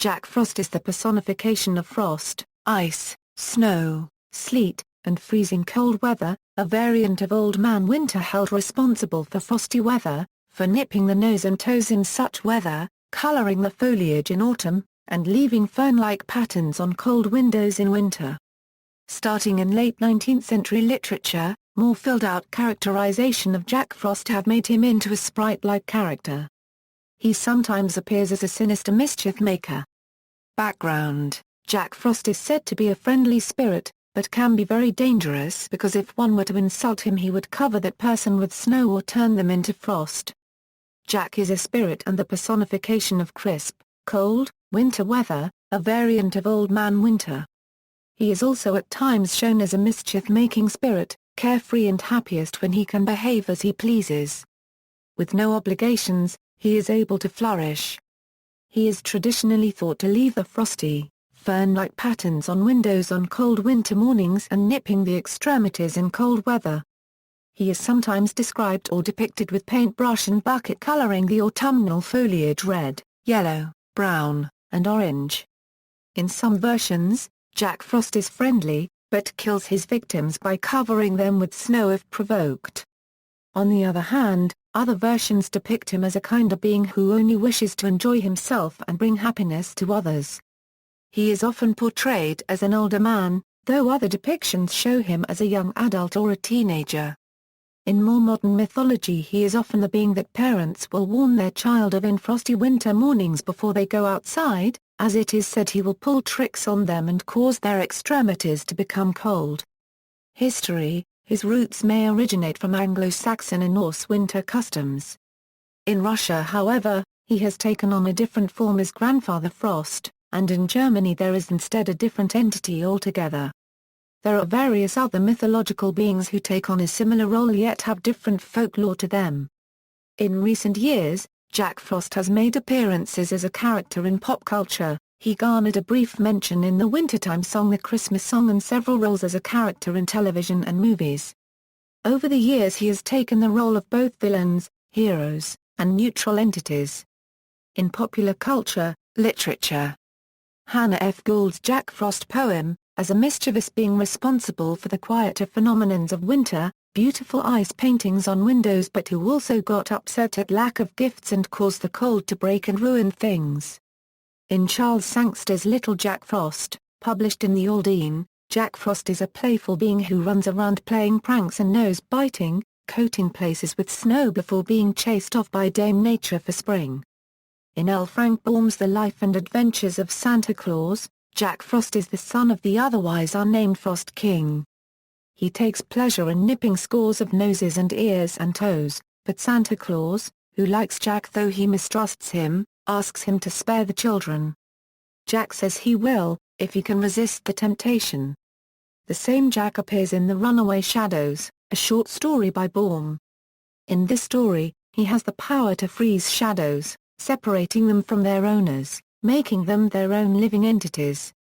Jack Frost is the personification of frost, ice, snow, sleet, and freezing cold weather, a variant of Old Man Winter held responsible for frosty weather, for nipping the nose and toes in such weather, coloring the foliage in autumn, and leaving fern-like patterns on cold windows in winter. Starting in late 19th century literature, more filled-out characterization of Jack Frost have made him into a sprite-like character. He sometimes appears as a sinister mischief maker. Background: Jack Frost is said to be a friendly spirit, but can be very dangerous because if one were to insult him he would cover that person with snow or turn them into frost. Jack is a spirit and the personification of crisp, cold, winter weather, a variant of Old Man Winter. He is also at times shown as a mischief-making spirit, carefree and happiest when he can behave as he pleases. With no obligations, he is able to flourish. He is traditionally thought to leave the frosty, fern-like patterns on windows on cold winter mornings and nipping the extremities in cold weather. He is sometimes described or depicted with paintbrush and bucket coloring the autumnal foliage red, yellow, brown, and orange. In some versions, Jack Frost is friendly, but kills his victims by covering them with snow if provoked. On the other hand, other versions depict him as a kinder being who only wishes to enjoy himself and bring happiness to others. He is often portrayed as an older man, though other depictions show him as a young adult or a teenager. In more modern mythology he is often the being that parents will warn their child of in frosty winter mornings before they go outside, as it is said he will pull tricks on them and cause their extremities to become cold. History: his roots may originate from Anglo-Saxon and Norse winter customs. In Russia, however, he has taken on a different form as Grandfather Frost, and in Germany there is instead a different entity altogether. There are various other mythological beings who take on a similar role yet have different folklore to them. In recent years, Jack Frost has made appearances as a character in pop culture. He garnered a brief mention in the wintertime song The Christmas Song and several roles as a character in television and movies. Over the years he has taken the role of both villains, heroes, and neutral entities. In popular culture, literature, Hannah F. Gould's Jack Frost poem, as a mischievous being responsible for the quieter phenomenons of winter, beautiful ice paintings on windows but who also got upset at lack of gifts and caused the cold to break and ruin things. In Charles Sangster's Little Jack Frost, published in the Aldine, Jack Frost is a playful being who runs around playing pranks and nose-biting, coating places with snow before being chased off by Dame Nature for spring. In L. Frank Baum's The Life and Adventures of Santa Claus, Jack Frost is the son of the otherwise unnamed Frost King. He takes pleasure in nipping scores of noses and ears and toes, but Santa Claus, who likes Jack though he mistrusts him, asks him to spare the children. Jack says he will, if he can resist the temptation. The same Jack appears in The Runaway Shadows, a short story by Baum. In this story, he has the power to freeze shadows, separating them from their owners, making them their own living entities.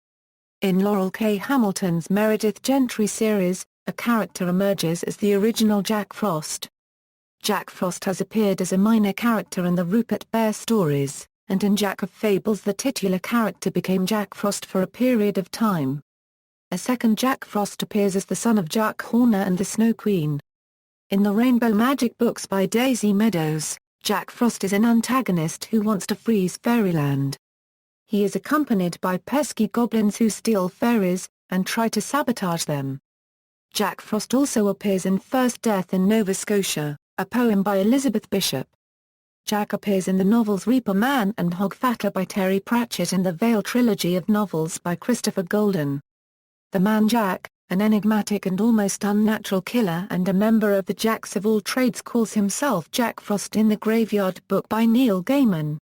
In Laurel K. Hamilton's Meredith Gentry series, a character emerges as the original Jack Frost. Jack Frost has appeared as a minor character in the Rupert Bear stories, and in Jack of Fables the titular character became Jack Frost for a period of time. A second Jack Frost appears as the son of Jack Horner and the Snow Queen. In the Rainbow Magic books by Daisy Meadows, Jack Frost is an antagonist who wants to freeze fairyland. He is accompanied by pesky goblins who steal fairies, and try to sabotage them. Jack Frost also appears in First Death in Nova Scotia, a poem by Elizabeth Bishop. Jack appears in the novels Reaper Man and Hogfather by Terry Pratchett and the Vale trilogy of novels by Christopher Golden. The man Jack, an enigmatic and almost unnatural killer and a member of the Jacks of all trades, calls himself Jack Frost in the Graveyard Book by Neil Gaiman.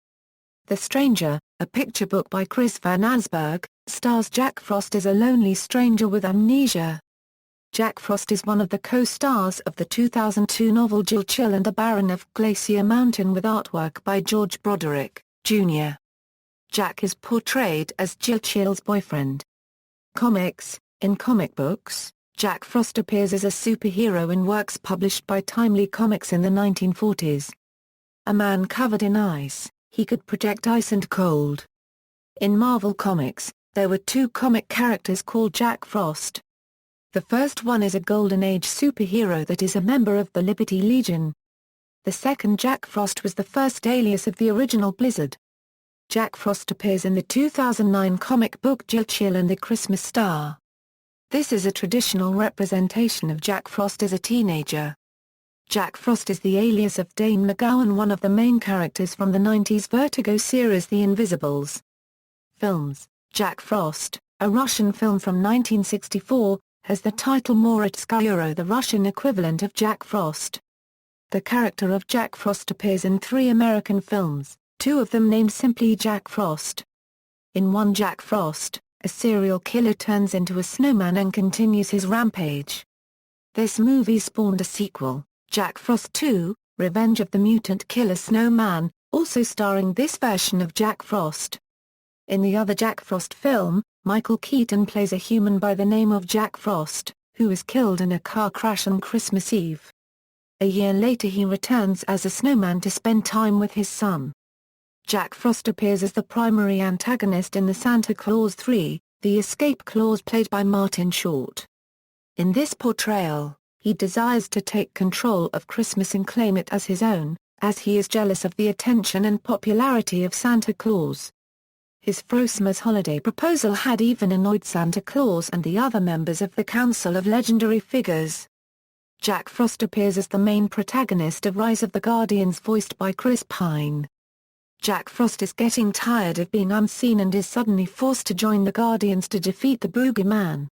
The Stranger, a picture book by Chris Van Allsburg, stars Jack Frost as a lonely stranger with amnesia. Jack Frost is one of the co-stars of the 2002 novel Jill Chill and the Baron of Glacier Mountain with artwork by George Broderick, Jr. Jack is portrayed as Jill Chill's boyfriend. Comics: in comic books, Jack Frost appears as a superhero in works published by Timely Comics in the 1940s. A man covered in ice, he could project ice and cold. In Marvel Comics, there were two comic characters called Jack Frost. The first one is a Golden Age superhero that is a member of the Liberty Legion. The second Jack Frost was the first alias of the original Blizzard. Jack Frost appears in the 2009 comic book Jill Chill and the Christmas Star. This is a traditional representation of Jack Frost as a teenager. Jack Frost is the alias of Dane McGowan, one of the main characters from the 90s Vertigo series The Invisibles. Films. Jack Frost, a Russian film from 1964, has the title Moritskaya, the Russian equivalent of Jack Frost. The character of Jack Frost appears in 3 American films, 2 of them named simply Jack Frost. In one, Jack Frost, a serial killer turns into a snowman and continues his rampage. This movie spawned a sequel, Jack Frost 2, Revenge of the Mutant Killer Snowman, also starring this version of Jack Frost. In the other Jack Frost film, Michael Keaton plays a human by the name of Jack Frost, who is killed in a car crash on Christmas Eve. A year later he returns as a snowman to spend time with his son. Jack Frost appears as the primary antagonist in the Santa Claus 3, The Escape Clause, played by Martin Short. In this portrayal, he desires to take control of Christmas and claim it as his own, as he is jealous of the attention and popularity of Santa Claus. His Frostmas holiday proposal had even annoyed Santa Claus and the other members of the Council of Legendary Figures. Jack Frost appears as the main protagonist of Rise of the Guardians, voiced by Chris Pine. Jack Frost is getting tired of being unseen and is suddenly forced to join the Guardians to defeat the Boogeyman.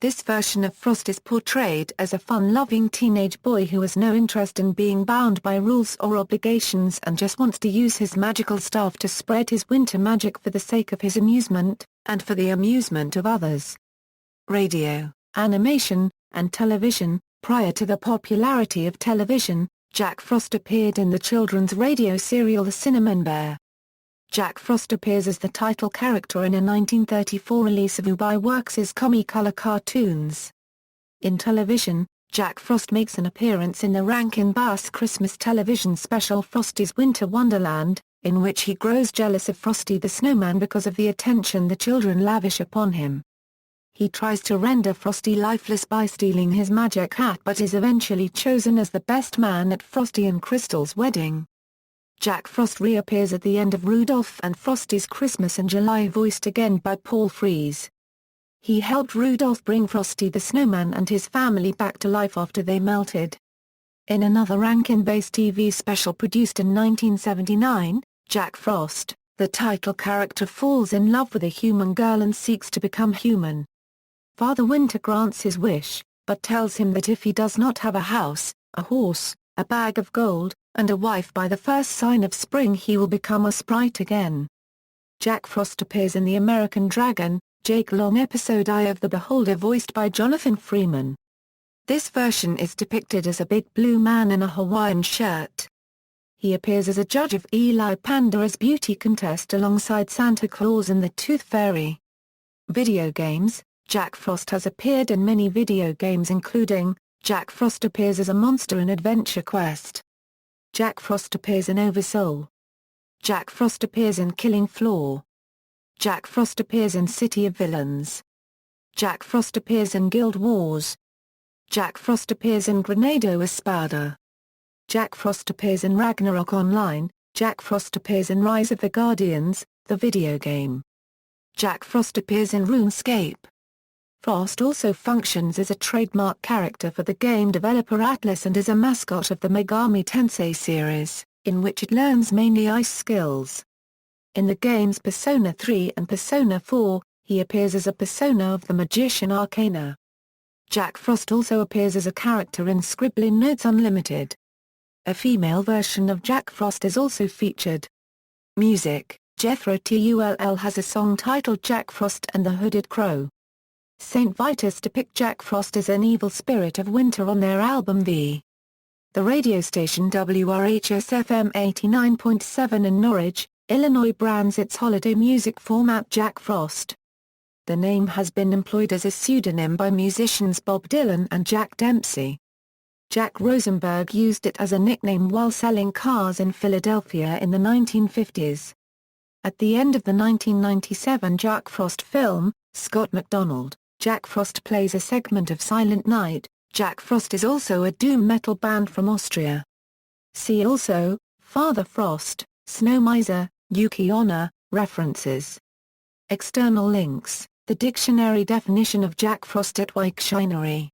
This version of Frost is portrayed as a fun-loving teenage boy who has no interest in being bound by rules or obligations and just wants to use his magical staff to spread his winter magic for the sake of his amusement, and for the amusement of others. Radio, animation, and television. Prior to the popularity of television, Jack Frost appeared in the children's radio serial The Cinnamon Bear. Jack Frost appears as the title character in a 1934 release of Ubie Works' Comicolor cartoons. In television, Jack Frost makes an appearance in the Rankin-Bass Christmas television special Frosty's Winter Wonderland, in which he grows jealous of Frosty the Snowman because of the attention the children lavish upon him. He tries to render Frosty lifeless by stealing his magic hat but is eventually chosen as the best man at Frosty and Crystal's wedding. Jack Frost reappears at the end of Rudolph and Frosty's Christmas in July, voiced again by Paul Frees. He helped Rudolph bring Frosty the Snowman and his family back to life after they melted. In another Rankin-based TV special produced in 1979, Jack Frost, the title character, falls in love with a human girl and seeks to become human. Father Winter grants his wish, but tells him that if he does not have a house, a horse, a bag of gold, and a wife by the first sign of spring, he will become a sprite again. Jack Frost appears in the American Dragon, Jake Long episode Eye of the Beholder, voiced by Jonathan Freeman. This version is depicted as a big blue man in a Hawaiian shirt. He appears as a judge of Eli Pandora's beauty contest alongside Santa Claus and the Tooth Fairy. Video games. Jack Frost has appeared in many video games including, Jack Frost appears as a monster in Adventure Quest. Jack Frost appears in Oversoul. Jack Frost appears in Killing Floor. Jack Frost appears in City of Villains. Jack Frost appears in Guild Wars. Jack Frost appears in Grenado Espada. Jack Frost appears in Ragnarok Online. Jack Frost appears in Rise of the Guardians, the video game. Jack Frost appears in RuneScape. Frost also functions as a trademark character for the game developer Atlas and is a mascot of the Megami Tensei series, in which it learns mainly ice skills. In the games Persona 3 and Persona 4, he appears as a persona of the magician Arcana. Jack Frost also appears as a character in Scribbling Notes Unlimited. A female version of Jack Frost is also featured. Music. Jethro Tull has a song titled Jack Frost and the Hooded Crow. St. Vitus depict Jack Frost as an evil spirit of winter on their album V. The radio station WRHS-FM 89.7 in Norwich, Illinois brands its holiday music format Jack Frost. The name has been employed as a pseudonym by musicians Bob Dylan and Jack Dempsey. Jack Rosenberg used it as a nickname while selling cars in Philadelphia in the 1950s. At the end of the 1997 Jack Frost film, Scott MacDonald, Jack Frost plays a segment of Silent Night. Jack Frost is also a doom metal band from Austria. See also, Father Frost, Snow Miser, Yuki Onna. References. External links: the dictionary definition of Jack Frost at Wiktionary.